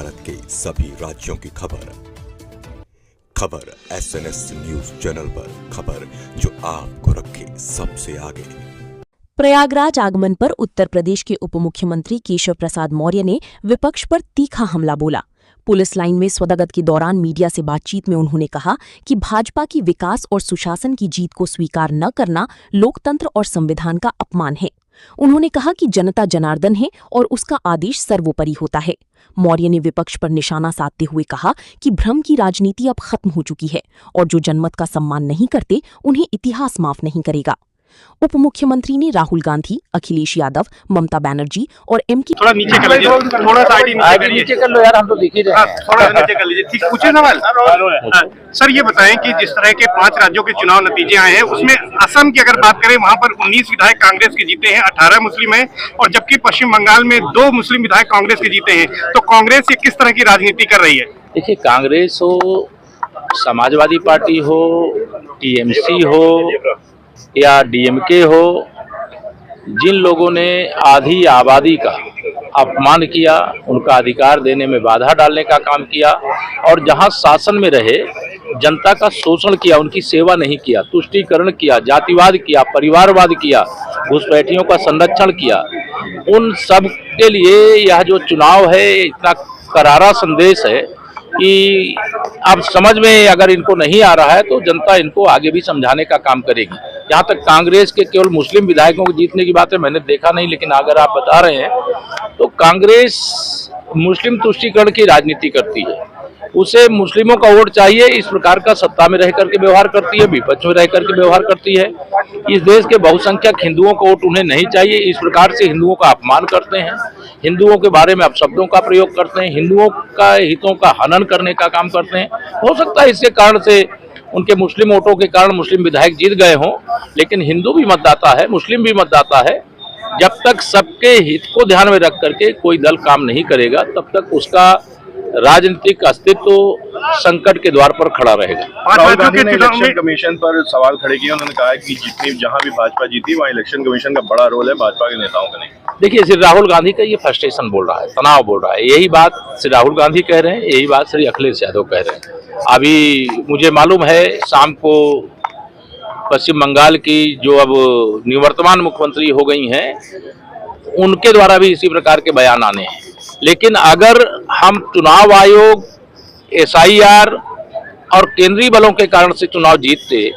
भारत के सभी राज्यों की खबर SNS न्यूज चैनल पर, खबर जो आपको रखे सबसे आगे। प्रयागराज आगमन पर उत्तर प्रदेश के उप मुख्यमंत्री केशव प्रसाद मौर्य ने विपक्ष पर तीखा हमला बोला। पुलिस लाइन में स्वदागत के दौरान मीडिया से बातचीत में उन्होंने कहा कि भाजपा की विकास और सुशासन की जीत को स्वीकार न करना लोकतंत्र और संविधान का अपमान है। उन्होंने कहा कि जनता जनार्दन है और उसका आदेश सर्वोपरि होता है। मौर्य ने विपक्ष पर निशाना साधते हुए कहा कि भ्रम की राजनीति अब खत्म हो चुकी है और जो जनमत का सम्मान नहीं करते उन्हें इतिहास माफ नहीं करेगा। उप मुख्यमंत्री ने राहुल गांधी, अखिलेश यादव, ममता बनर्जी और एमके थोड़ा नीचे कर लीजिए, थोड़ा सा नीचे कर लो यार, हम तो दिख ही रहे हैं। थोड़ा नीचे कर लीजिए। ठीक, पूछे सवाल। सर ये बताएं कि जिस तरह के 5 राज्यों के चुनाव नतीजे आए हैं उसमें असम की अगर बात करें वहां पर 19 विधायक कांग्रेस के जीते हैं, 18 मुस्लिम हैं, और जबकि पश्चिम बंगाल में 2 मुस्लिम विधायक कांग्रेस के जीते हैं। तो कांग्रेस ये किस तरह की राजनीति कर रही है? देखिए, कांग्रेस हो, समाजवादी पार्टी हो, टीएमसी हो या डीएमके हो, जिन लोगों ने आधी आबादी का अपमान किया, उनका अधिकार देने में बाधा डालने का काम किया और जहां शासन में रहे जनता का शोषण किया, उनकी सेवा नहीं किया, तुष्टीकरण किया, जातिवाद किया, परिवारवाद किया, घुसपैठियों का संरक्षण किया, उन सब के लिए यह जो चुनाव है इतना करारा संदेश है कि अब समझ में अगर इनको नहीं आ रहा है तो जनता इनको आगे भी समझाने का काम करेगी। जहाँ तक कांग्रेस के केवल मुस्लिम विधायकों को जीतने की बात है, मैंने देखा नहीं, लेकिन अगर आप बता रहे हैं तो कांग्रेस मुस्लिम तुष्टीकरण की राजनीति करती है। उसे मुस्लिमों का वोट चाहिए, इस प्रकार का सत्ता में रह करके व्यवहार करती है, विपक्ष में रह करके व्यवहार करती है। इस देश के बहुसंख्यक हिंदुओं का वोट उन्हें नहीं चाहिए, इस प्रकार से हिंदुओं का अपमान करते हैं, हिंदुओं के बारे में अपशब्दों का प्रयोग करते हैं, हिंदुओं का हितों का हनन करने का काम करते हैं। हो सकता है इसके कारण से उनके मुस्लिम वोटों के कारण मुस्लिम विधायक जीत गए हों, लेकिन हिंदू भी मतदाता है, मुस्लिम भी मतदाता है। जब तक सबके हित को ध्यान में रख करके कोई दल काम नहीं करेगा तब तक उसका राजनीतिक अस्तित्व संकट के द्वार पर खड़ा रहेगा। राहुल गांधी ने इलेक्शन कमीशन पर सवाल खड़े किए। उन्होंने कहा कि जितनी जहां भी भाजपा जीती वहां इलेक्शन कमीशन का बड़ा रोल है, भाजपा के नेताओं का नहीं। देखिए, श्री राहुल गांधी का ये फ्रस्ट्रेशन बोल रहा है, तनाव बोल रहा है। यही बात श्री राहुल गांधी कह रहे हैं, यही बात श्री अखिलेश यादव कह रहे हैं। अभी मुझे मालूम है शाम को पश्चिम बंगाल की जो अब निवर्तमान मुख्यमंत्री हो गई हैं, उनके द्वारा भी इसी प्रकार के बयान आने हैं। लेकिन अगर हम चुनाव आयोग, SIR और केंद्रीय बलों के कारण से चुनाव जीतते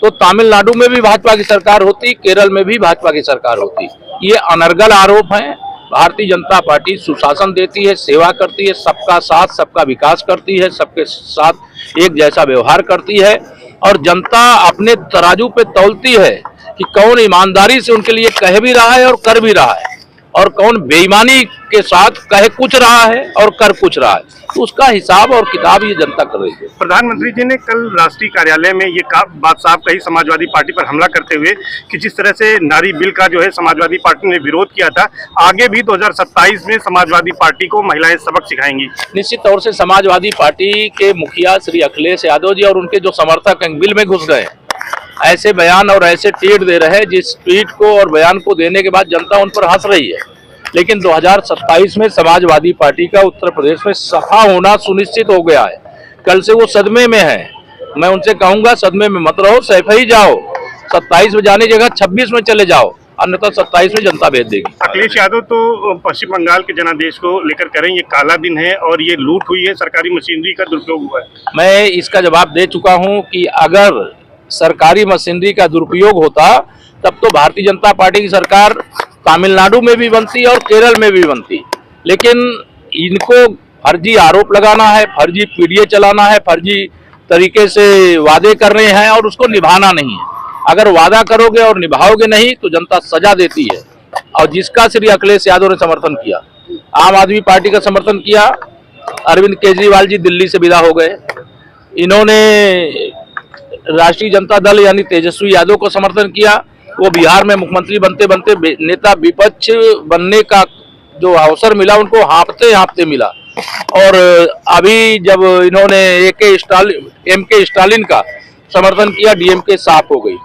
तो तमिलनाडु में भी भाजपा की सरकार होती, केरल में भी भाजपा की सरकार होती। ये अनर्गल आरोप हैं। भारतीय जनता पार्टी सुशासन देती है, सेवा करती है, सबका साथ सबका विकास करती है, सबके साथ एक जैसा व्यवहार करती है और जनता अपने तराजू पे तौलती है कि कौन ईमानदारी से उनके लिए कह भी रहा है और कर भी रहा है और कौन बेईमानी के साथ कहे कुछ रहा है और कर कुछ रहा है। तो उसका हिसाब और किताब ये जनता कर रही है। प्रधानमंत्री जी ने कल राष्ट्रीय कार्यालय में ये बात साफ कही समाजवादी पार्टी पर हमला करते हुए कि जिस तरह से नारी बिल का जो है समाजवादी पार्टी ने विरोध किया था, आगे भी 2027 में समाजवादी पार्टी को महिलाएं सबक सिखाएंगी। निश्चित तौर से समाजवादी पार्टी के मुखिया श्री अखिलेश यादव जी और उनके जो समर्थक बिल में घुस गए, ऐसे बयान और ऐसे ट्वीट दे रहे हैं जिस ट्वीट को और बयान को देने के बाद जनता उन पर हंस रही है। लेकिन 2027 में समाजवादी पार्टी का उत्तर प्रदेश में सफा होना सुनिश्चित हो गया है। कल से वो सदमे में है। मैं उनसे कहूंगा सदमे में मत रहो, सैफ ही जाओ। 27 में जाने की जगह 26 में चले जाओ, अन्यथा 27 में जनता भेज देगी। अखिलेश यादव तो पश्चिम बंगाल के जनादेश को लेकर करें, ये काला दिन है और ये लूट हुई है, सरकारी मशीनरी का दुरुपयोग हुआ है। मैं इसका जवाब दे चुका हूं कि अगर सरकारी मशीनरी का दुरुपयोग होता तब तो भारतीय जनता पार्टी की सरकार तमिलनाडु में भी बनती और केरल में भी बनती। लेकिन इनको फर्जी आरोप लगाना है, फर्जी पीडीए चलाना है, फर्जी तरीके से वादे करने हैं और उसको निभाना नहीं है। अगर वादा करोगे और निभाओगे नहीं तो जनता सजा देती है। और जिसका श्री अखिलेश यादव ने समर्थन किया, आम आदमी पार्टी का समर्थन किया, अरविंद केजरीवाल जी दिल्ली से विदा हो गए। इन्होंने राष्ट्रीय जनता दल यानी तेजस्वी यादव को समर्थन किया, वो बिहार में मुख्यमंत्री बनते बनते नेता विपक्ष बनने का जो अवसर मिला उनको हाँफते हाँफते मिला। और अभी जब इन्होंने MK स्टालिन का समर्थन किया, DMK साफ हो गई।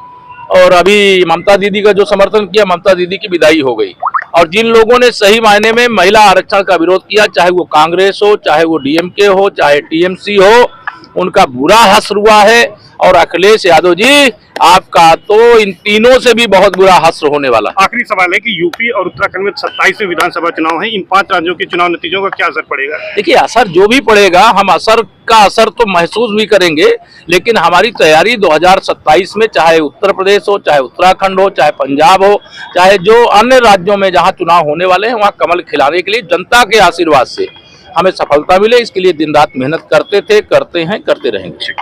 और अभी ममता दीदी का जो समर्थन किया, ममता दीदी की विदाई हो गई। और जिन लोगों ने सही मायने में महिला आरक्षण का विरोध किया, चाहे वो कांग्रेस हो, चाहे वो डीएमके हो, चाहे टीएमसी हो, उनका बुरा हश्र हुआ है। और अखिलेश यादव जी, आपका तो इन तीनों से भी बहुत बुरा हश्र होने वाला है। आखिरी सवाल है कि यूपी और उत्तराखंड में 27वें विधानसभा चुनाव है, इन 5 राज्यों के चुनाव नतीजों का क्या असर पड़ेगा? देखिए, असर जो भी पड़ेगा, हम असर का असर तो महसूस भी करेंगे, लेकिन हमारी तैयारी 2027 में, चाहे उत्तर प्रदेश हो, चाहे उत्तराखंड हो, चाहे पंजाब हो, चाहे जो अन्य राज्यों में जहां चुनाव होने वाले हैं, वहां कमल खिलाने के लिए जनता के आशीर्वाद से हमें सफलता मिले, इसके लिए दिन रात मेहनत करते थे, करते हैं, करते रहेंगे।